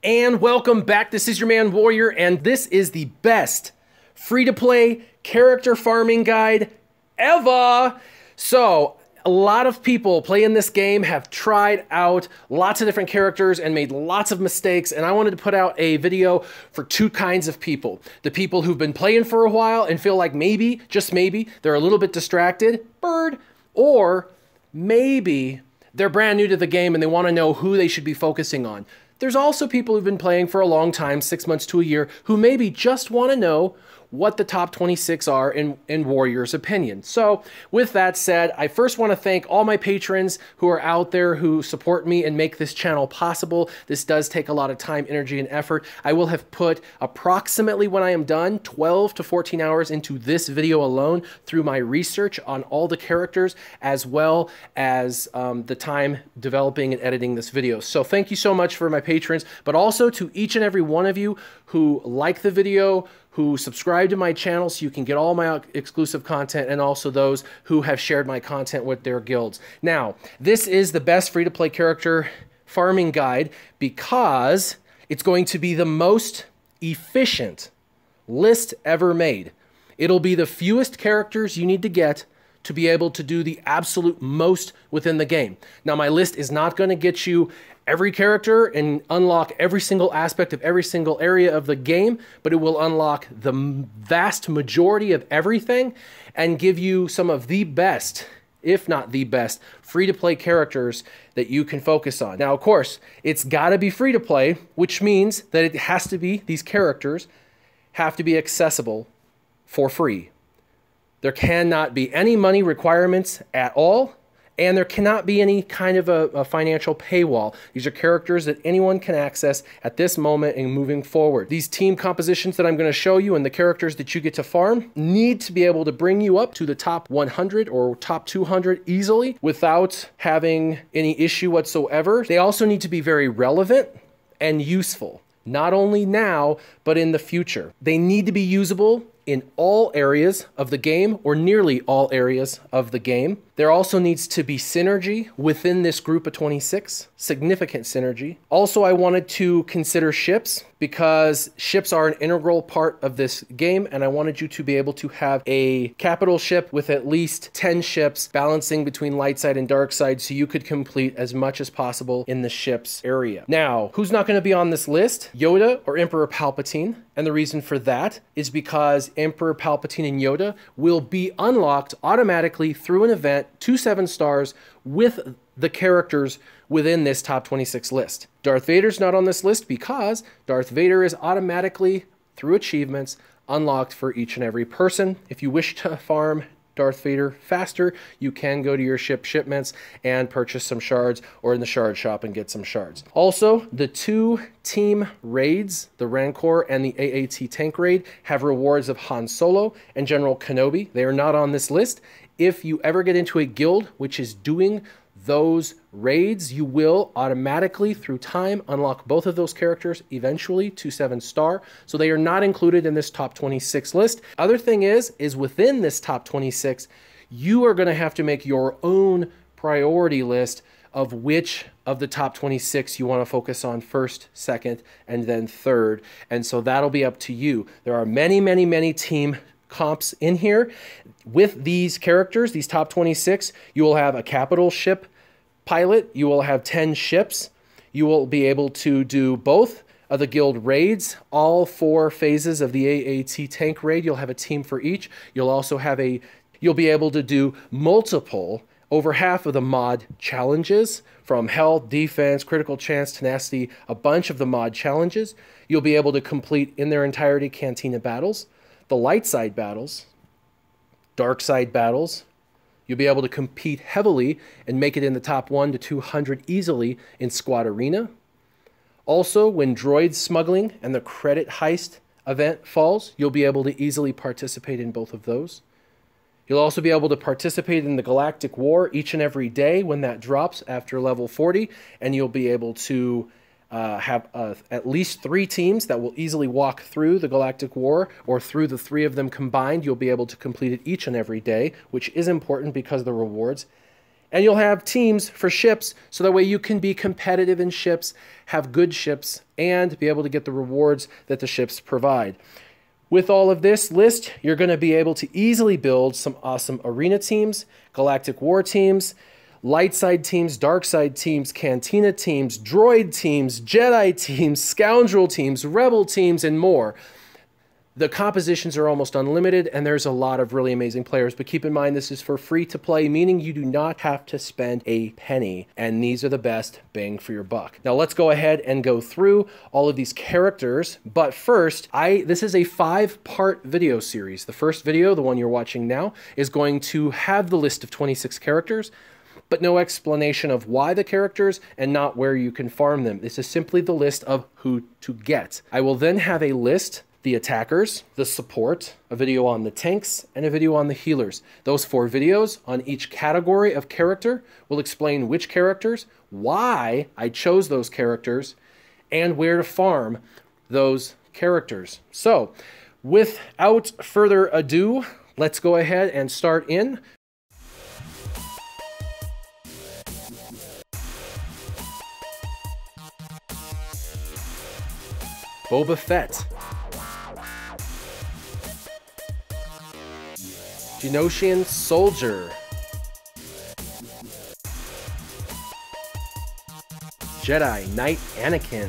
And welcome back. This is your man Warrior, and this is the best free-to-play character farming guide ever. So, a lot of people playing this game have tried out lots of different characters and made lots of mistakes, and I wanted to put out a video for two kinds of people. The people who've been playing for a while and feel like maybe, just maybe, they're a little bit distracted, or maybe they're brand new to the game and they want to know who they should be focusing on. There's also people who've been playing for a long time, 6 months to a year, who maybe just want to know what the top 26 are in Warrior's opinion. So with that said, I first want to thank all my patrons who are out there who support me and make this channel possible. This does take a lot of time, energy, and effort. I will have put approximately, when I am done, 12 to 14 hours into this video alone through my research on all the characters, as well as the time developing and editing this video. So thank you so much for my patrons, but also to each and every one of you who like the video, who subscribe to my channel so you can get all my exclusive content, and also those who have shared my content with their guilds. Now, this is the best free-to-play character farming guide because it's going to be the most efficient list ever made. It'll be the fewest characters you need to get to be able to do the absolute most within the game. Now, my list is not going to get you every character and unlock every single aspect of every single area of the game, but it will unlock the vast majority of everything and give you some of the best, if not the best, free-to-play characters that you can focus on. Now, of course, it's got to be free-to-play, which means that it has to be, these characters have to be accessible for free. There cannot be any money requirements at all, and there cannot be any kind of a financial paywall. These are characters that anyone can access at this moment and moving forward. These team compositions that I'm going to show you and the characters that you get to farm need to be able to bring you up to the top 100 or top 200 easily without having any issue whatsoever. They also need to be very relevant and useful, not only now, but in the future. They need to be usable in all areas of the game, or nearly all areas of the game. There also needs to be synergy within this group of 26, significant synergy. Also, I wanted to consider ships because ships are an integral part of this game, and I wanted you to be able to have a capital ship with at least 10 ships balancing between light side and dark side so you could complete as much as possible in the ship's area. Now, who's not going to be on this list? Yoda or Emperor Palpatine. And the reason for that is because Emperor Palpatine and Yoda will be unlocked automatically through an event to 7 stars with the characters within this top 26 list. Darth Vader's not on this list because Darth Vader is automatically, through achievements, unlocked for each and every person. If you wish to farm Darth Vader faster, you can go to your shipments and purchase some shards, or in the shard shop and get some shards. Also, the 2 team raids, the Rancor and the AAT tank raid, have rewards of Han Solo and General Kenobi. They are not on this list. If you ever get into a guild which is doing those raids, you will automatically, through time, unlock both of those characters eventually to 7 star. So they are not included in this top 26 list. Other thing is within this top 26, you are going to have to make your own priority list of which of the top 26 you want to focus on first, second, and then third. And so that'll be up to you. There are many, many, many team comps in here. With these characters, these top 26, you will have a capital ship pilot, you will have 10 ships, you will be able to do both of the guild raids, all 4 phases of the AAT tank raid. You'll have a team for each. You'll also have you'll be able to do multiple, over half of the mod challenges, from health, defense, critical chance, tenacity, a bunch of the mod challenges. You'll be able to complete in their entirety Cantina battles, the light side battles, dark side battles. You'll be able to compete heavily and make it in the top 1 to 200 easily in Squad Arena. Also, when droid smuggling and the credit heist event falls, you'll be able to easily participate in both of those. You'll also be able to participate in the Galactic War each and every day when that drops after level 40, and you'll be able to have at least 3 teams that will easily walk through the Galactic War, or through the 3 of them combined. You'll be able to complete it each and every day, which is important because of the rewards. And you'll have teams for ships, so that way you can be competitive in ships, have good ships, and be able to get the rewards that the ships provide. With all of this list, you're going to be able to easily build some awesome arena teams, galactic war teams, light side teams, dark side teams, cantina teams, droid teams, Jedi teams, scoundrel teams, rebel teams, and more. The compositions are almost unlimited, and there's a lot of really amazing players. But keep in mind, this is for free to play, meaning you do not have to spend a penny. And these are the best bang for your buck. Now let's go ahead and go through all of these characters. But first, this is a 5-part video series. The first video, the one you're watching now, is going to have the list of 26 characters, but no explanation of why the characters and not where you can farm them. This is simply the list of who to get. I will then have a list, the attackers, the support, a video on the tanks, and a video on the healers. Those 4 videos on each category of character will explain which characters, why I chose those characters, and where to farm those characters. So, without further ado, let's go ahead and start in. Boba Fett. Geonosian Soldier. Jedi Knight Anakin.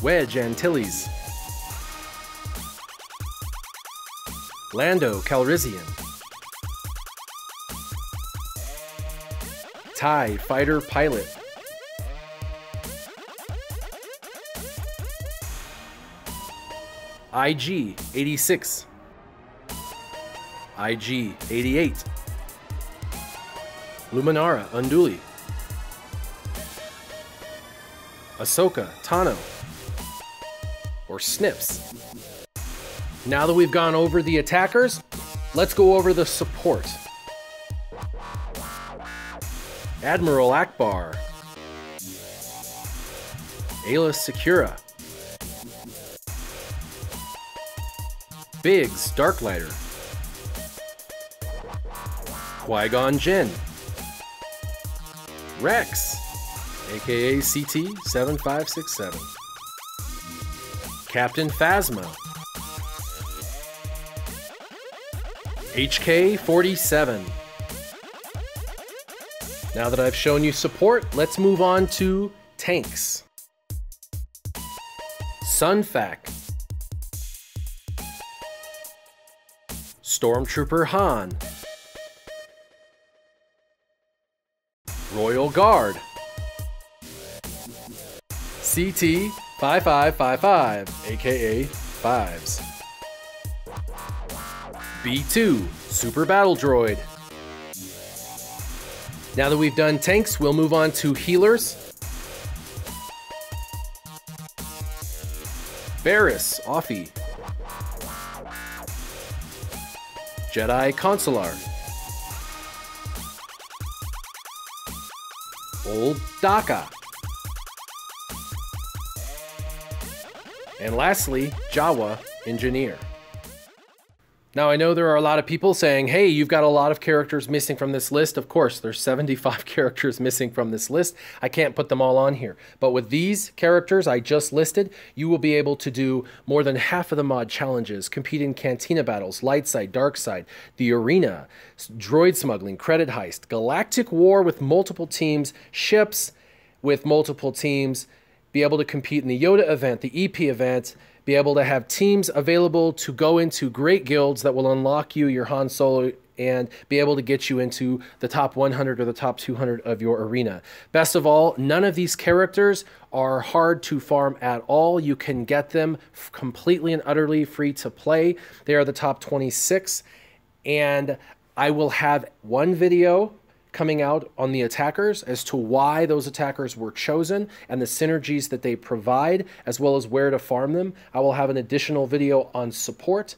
Wedge Antillies. Lando Calrissian. TIE Fighter Pilot. IG-86, IG-88, Luminara Unduli, Asoka Tano, or Snips. Now that we've gone over the attackers, let's go over the support. Admiral Ackbar, Aayla Secura, Biggs Darklighter, Qui-Gon Jinn, Rex, aka CT-7567, Captain Phasma, HK-47. Now that I've shown you support, let's move on to tanks. Sunfac, Stormtrooper Han, Royal Guard, CT-5555, aka Fives, B2, Super Battle Droid. Now that we've done tanks, we'll move on to healers. Barriss, Offee, Jedi Consular, Old Daka, and lastly, Jawa Engineer. Now I know there are a lot of people saying, hey, you've got a lot of characters missing from this list. Of course, there's 75 characters missing from this list. I can't put them all on here. But with these characters I just listed, you will be able to do more than half of the mod challenges, compete in cantina battles, light side, dark side, the arena, droid smuggling, credit heist, galactic war with multiple teams, ships with multiple teams, be able to compete in the Yoda event, the EP event, be able to have teams available to go into great guilds that will unlock you your Han Solo and be able to get you into the top 100 or the top 200 of your arena. Best of all, none of these characters are hard to farm at all. You can get them completely and utterly free to play. They are the top 26, and I will have one video coming out on the attackers as to why those attackers were chosen and the synergies that they provide, as well as where to farm them. I will have an additional video on support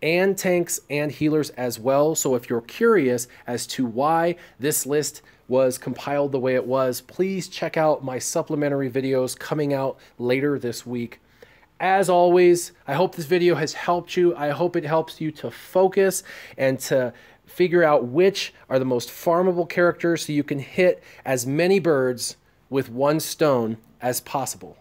and tanks and healers as well. So if you're curious as to why this list was compiled the way it was, please check out my supplementary videos coming out later this week. As always, I hope this video has helped you. I hope it helps you to focus and to figure out which are the most farmable characters so you can hit as many birds with one stone as possible.